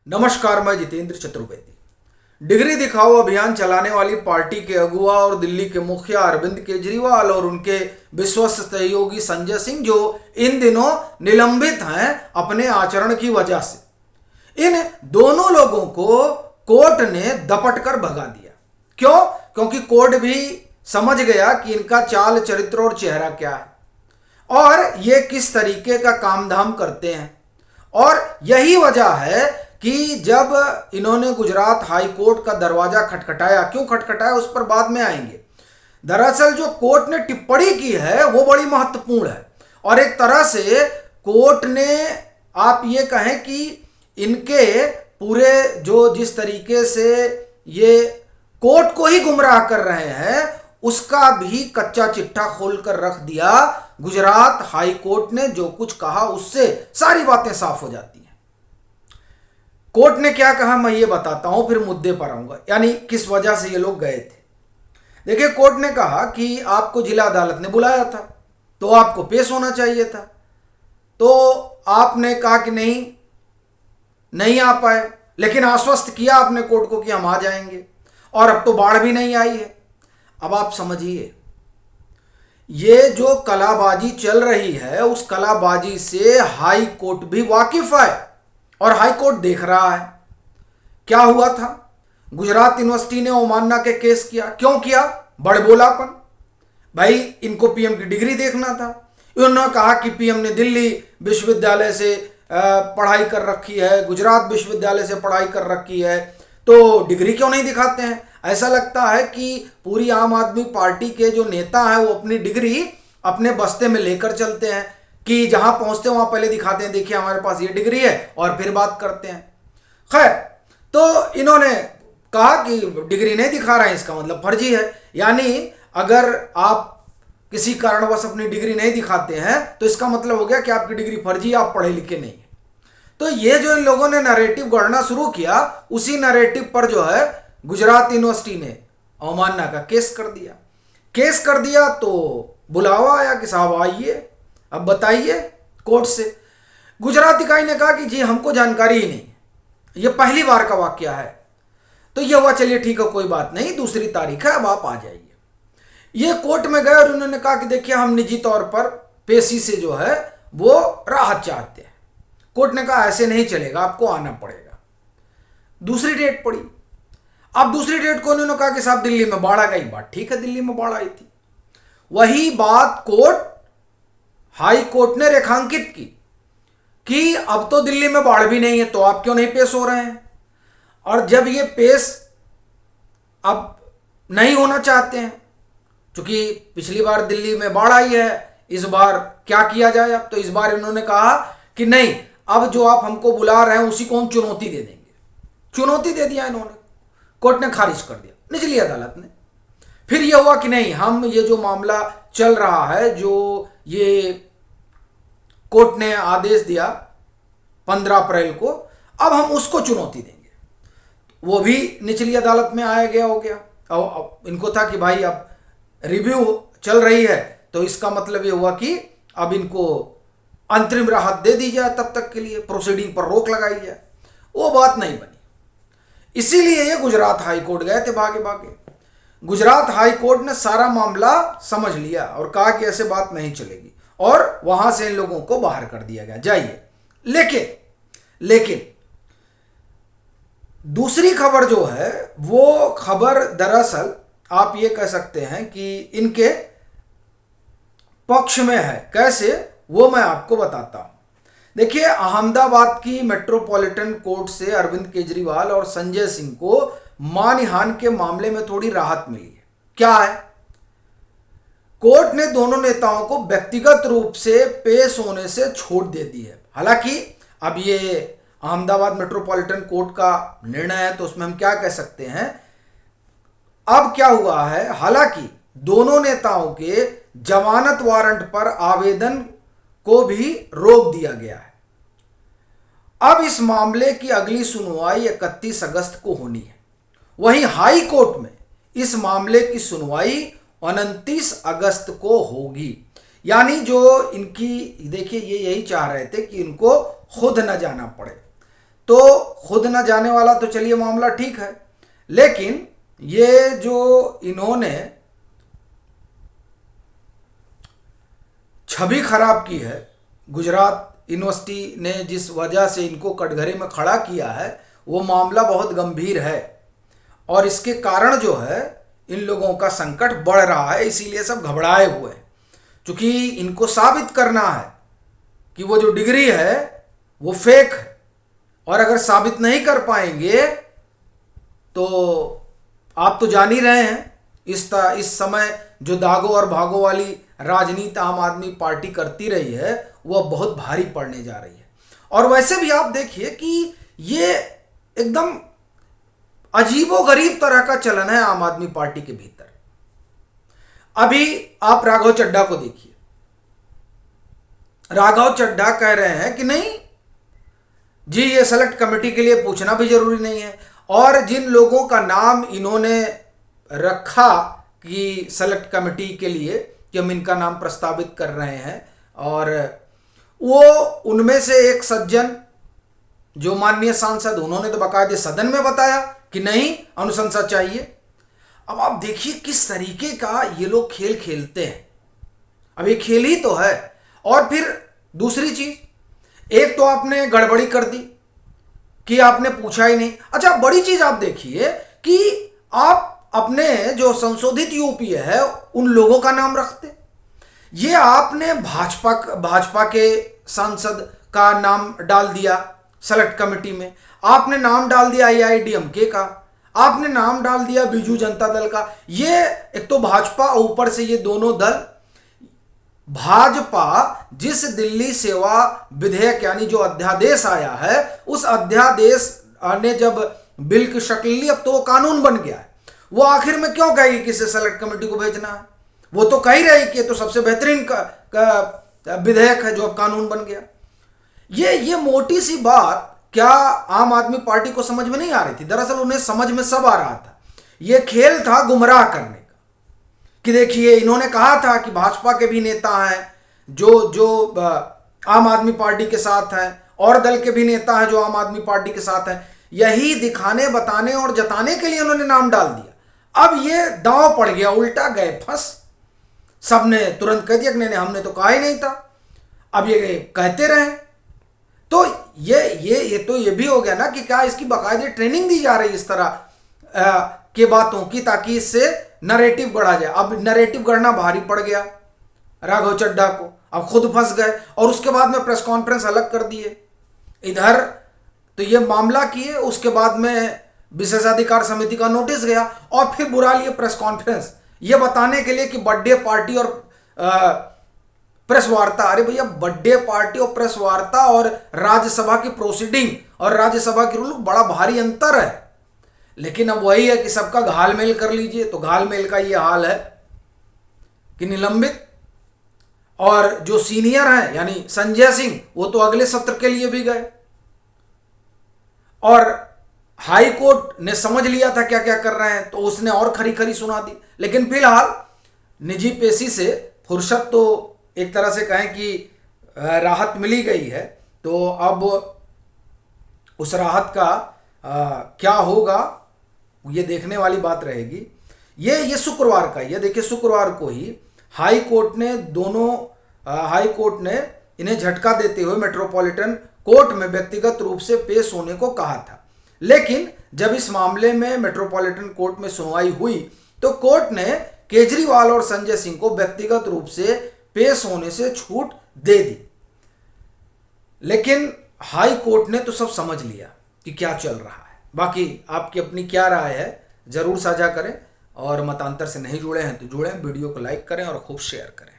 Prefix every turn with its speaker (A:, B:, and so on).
A: नमस्कार, मैं जितेंद्र चतुर्वेदी। डिग्री दिखाओ अभियान चलाने वाली पार्टी के अगुआ और दिल्ली के मुखिया अरविंद केजरीवाल और उनके विश्वस्त सहयोगी संजय सिंह, जो इन दिनों निलंबित हैं अपने आचरण की वजह से, इन दोनों लोगों को कोर्ट ने दपट कर भगा दिया। क्यों? क्योंकि कोर्ट भी समझ गया कि इनका चाल चरित्र और चेहरा क्या है और ये किस तरीके का काम धाम करते हैं। और यही वजह है कि जब इन्होंने गुजरात हाई कोर्ट का दरवाजा खटखटाया, क्यों खटखटाया उस पर बाद में आएंगे। दरअसल जो कोर्ट ने टिप्पणी की है वो बड़ी महत्वपूर्ण है और एक तरह से कोर्ट ने, आप ये कहें कि इनके पूरे जो जिस तरीके से ये कोर्ट को ही गुमराह कर रहे हैं उसका भी कच्चा चिट्ठा खोल कर रख दिया। गुजरात हाई कोर्ट ने जो कुछ कहा उससे सारी बातें साफ हो जाती हैं। कोर्ट ने क्या कहा मैं ये बताता हूं, फिर मुद्दे पर आऊंगा, यानी किस वजह से ये लोग गए थे। देखिए, कोर्ट ने कहा कि आपको जिला अदालत ने बुलाया था तो आपको पेश होना चाहिए था, तो आपने कहा कि नहीं आ पाए, लेकिन आश्वस्त किया आपने कोर्ट को कि हम आ जाएंगे और अब तो बाढ़ भी नहीं आई है। अब आप समझिए, ये जो कलाबाजी चल रही है उस कलाबाजी से हाई कोर्ट भी वाकिफ है और हाई कोर्ट देख रहा है। क्या हुआ था? गुजरात यूनिवर्सिटी ने अवमानना के केस किया। क्यों किया? बड़बोलापन। भाई, इनको पीएम की डिग्री देखना था। उन्होंने कहा कि पीएम ने दिल्ली विश्वविद्यालय से पढ़ाई कर रखी है, गुजरात विश्वविद्यालय से पढ़ाई कर रखी है, तो डिग्री क्यों नहीं दिखाते हैं। ऐसा लगता है कि पूरी आम आदमी पार्टी के जो नेता हैं वो अपनी डिग्री अपने बस्ते में लेकर चलते हैं कि जहां पहुंचते वहां पहले दिखाते हैं, देखिए हमारे पास ये डिग्री है, और फिर बात करते हैं। खैर, तो इन्होंने कहा कि डिग्री नहीं दिखा रहे हैं, इसका मतलब फर्जी है। यानी अगर आप किसी कारणवश अपनी डिग्री नहीं दिखाते हैं तो इसका मतलब हो गया कि आपकी डिग्री फर्जी है, आप पढ़े लिखे नहीं है। तो ये जो इन लोगों ने नैरेटिव गढ़ना शुरू किया, उसी नैरेटिव पर जो है गुजरात यूनिवर्सिटी ने अवमानना का केस कर दिया। तो बुलावा आया कि साहब आइए, अब बताइए कोर्ट से। गुजरात इकाई ने कहा कि जी हमको जानकारी ही नहीं, ये पहली बार का वाकया है। तो ये हुआ, चलिए ठीक है, कोई बात नहीं, दूसरी तारीख है, अब आप आ जाइए। ये कोर्ट में गए और उन्होंने कहा कि देखिए हम निजी तौर पर पेशी से जो है वो राहत चाहते हैं। कोर्ट ने कहा ऐसे नहीं चलेगा, आपको आना पड़ेगा। दूसरी डेट पड़ी। अब दूसरी डेट को उन्होंने कहा कि साहब दिल्ली में बाढ़ आ गई। बात ठीक है, दिल्ली में बाढ़ आई थी। वही बात हाई कोर्ट ने रेखांकित की कि अब तो दिल्ली में बाढ़ भी नहीं है, तो आप क्यों नहीं पेश हो रहे हैं। और जब ये पेश अब नहीं होना चाहते हैं, क्योंकि पिछली बार दिल्ली में बाढ़ आई है, इस बार क्या किया जाए। अब तो इस बार इन्होंने कहा कि नहीं, अब जो आप हमको बुला रहे हैं उसी को हम चुनौती दे देंगे। चुनौती दे दिया इन्होंने, कोर्ट ने खारिज कर दिया, निचली अदालत ने। फिर यह हुआ कि नहीं, हम ये जो मामला चल रहा है, जो ये कोर्ट ने आदेश दिया 15 अप्रैल को, अब हम उसको चुनौती देंगे। वो भी निचली अदालत में आया गया हो गया। अब इनको था कि भाई अब रिव्यू चल रही है, तो इसका मतलब ये हुआ कि अब इनको अंतरिम राहत दे दी जाए, तब तक के लिए प्रोसीडिंग पर रोक लगाई जाए। वो बात नहीं बनी, इसीलिए ये गुजरात हाई कोर्ट गए थे भागे भागे। गुजरात हाई कोर्ट ने सारा मामला समझ लिया और कहा कि ऐसे बात नहीं चलेगी, और वहां से इन लोगों को बाहर कर दिया गया, जाइए। लेकिन दूसरी खबर जो है वो खबर दरअसल आप ये कह सकते हैं कि इनके पक्ष में है। कैसे, वो मैं आपको बताता हूं। देखिए, अहमदाबाद की मेट्रोपॉलिटन कोर्ट से अरविंद केजरीवाल और संजय सिंह को मानहानि के मामले में थोड़ी राहत मिली है। क्या है? कोर्ट ने दोनों नेताओं को व्यक्तिगत रूप से पेश होने से छूट दे दी है। हालांकि अब ये अहमदाबाद मेट्रोपॉलिटन कोर्ट का निर्णय है, तो उसमें हम क्या कह सकते हैं। अब क्या हुआ है, हालांकि दोनों नेताओं के जमानत वारंट पर आवेदन को भी रोक दिया गया है। अब इस मामले की अगली सुनवाई 31 अगस्त को होनी है। वहीं हाई कोर्ट में इस मामले की सुनवाई 29 अगस्त को होगी। यानी जो इनकी, देखिए ये यही चाह रहे थे कि इनको खुद न जाना पड़े, तो खुद न जाने वाला तो चलिए मामला ठीक है, लेकिन ये जो इन्होंने छवि खराब की है, गुजरात यूनिवर्सिटी ने जिस वजह से इनको कटघरे में खड़ा किया है, वो मामला बहुत गंभीर है और इसके कारण जो है इन लोगों का संकट बढ़ रहा है। इसीलिए सब घबराए हुए हैं, क्योंकि इनको साबित करना है कि वो जो डिग्री है वो फेक है, और अगर साबित नहीं कर पाएंगे तो आप तो जान ही रहे हैं इस समय जो दागो और भागो वाली राजनीति आम आदमी पार्टी करती रही है वो अब बहुत भारी पड़ने जा रही है। और वैसे भी आप देखिए कि ये एकदम अजीबोगरीब तरह का चलन है आम आदमी पार्टी के भीतर। अभी आप राघव चड्ढा को देखिए, राघव चड्ढा कह रहे हैं कि नहीं जी, ये सेलेक्ट कमेटी के लिए पूछना भी जरूरी नहीं है, और जिन लोगों का नाम इन्होंने रखा कि सेलेक्ट कमेटी के लिए कि हम इनका नाम प्रस्तावित कर रहे हैं, और वो उनमें से एक सज्जन जो माननीय सांसद, उन्होंने तो बाकायदे सदन में बताया कि नहीं, अनुशंसा चाहिए। अब आप देखिए किस तरीके का ये लोग खेल खेलते हैं। अब ये खेल ही तो है। और फिर दूसरी चीज, एक तो आपने गड़बड़ी कर दी कि आपने पूछा ही नहीं। अच्छा, बड़ी चीज आप देखिए कि आप अपने जो संशोधित यूपीए है उन लोगों का नाम रखते, ये आपने भाजपा के सांसद का नाम डाल दिया सेलेक्ट कमेटी में, आपने नाम डाल दिया AIADMK का, आपने नाम डाल दिया बीजू जनता दल का। ये एक तो भाजपा, ऊपर से ये दोनों दल, भाजपा जिस दिल्ली सेवा विधेयक यानी जो अध्यादेश आया है, उस अध्यादेश ने जब बिल की शक्ल ली, अब तो वो कानून बन गया है। वो आखिर में क्यों कहेगी कि इसे सेलेक्ट कमेटी को भेजना है? वो तो कह ही रही कि तो सबसे बेहतरीन का विधेयक है जो अब कानून बन गया। ये मोटी सी बात क्या आम आदमी पार्टी को समझ में नहीं आ रही थी? दरअसल उन्हें समझ में सब आ रहा था। ये खेल था गुमराह करने का कि देखिए, इन्होंने कहा था कि भाजपा के भी नेता हैं जो आम आदमी पार्टी के साथ हैं, और दल के भी नेता हैं जो आम आदमी पार्टी के साथ हैं। यही दिखाने, बताने और जताने के लिए उन्होंने नाम डाल दिया। अब ये दांव पड़ गया, उल्टा गए फंस। सबने तुरंत कह दिया कि नहीं, हमने तो कहा ही नहीं था। अब ये कहते रहे तो ये भी हो गया ना कि क्या इसकी बाकायदे ट्रेनिंग दी जा रही है इस तरह के बातों की, ताकि इससे नरेटिव गढ़ा जाए। अब नरेटिव गढ़ना भारी पड़ गया राघव चड्ढा को, अब खुद फंस गए, और उसके बाद में प्रेस कॉन्फ्रेंस अलग कर दिए। इधर तो ये मामला किए, उसके बाद में विशेषाधिकार समिति का नोटिस गया, और फिर बुला लिए प्रेस कॉन्फ्रेंस ये बताने के लिए कि बर्थडे पार्टी और प्रेस वार्ता। अरे भैया, बर्थडे पार्टी और प्रेस वार्ता और राज्यसभा की प्रोसीडिंग और राज्यसभा की रूल बड़ा भारी अंतर है। लेकिन अब वही है कि सबका घालमेल कर लीजिए, तो घालमेल का ये हाल है कि निलंबित। और जो सीनियर हैं यानी संजय सिंह, वो तो अगले सत्र के लिए भी गए, और हाई कोर्ट ने समझ लिया था क्या क्या कर रहे हैं, तो उसने और खरी खरी सुना दी। लेकिन फिलहाल निजी पेशी से फुर्सत तो एक तरह से कहें कि राहत मिली गई है, तो अब उस राहत का क्या होगा ये देखने वाली बात रहेगी। ये शुक्रवार का, ये देखिए शुक्रवार को ही हाई कोर्ट ने इन्हें झटका देते हुए मेट्रोपॉलिटन कोर्ट में व्यक्तिगत रूप से पेश होने को कहा था। लेकिन जब इस मामले में मेट्रोपॉलिटन कोर्ट में सुनवाई हुई तो कोर्ट ने केजरीवाल और संजय सिंह को व्यक्तिगत रूप से पेश होने से छूट दे दी। लेकिन हाई कोर्ट ने तो सब समझ लिया कि क्या चल रहा है। बाकी आपकी अपनी क्या राय है जरूर साझा करें, और मतांतर से नहीं जुड़े हैं तो जुड़ें, वीडियो को लाइक करें और खूब शेयर करें।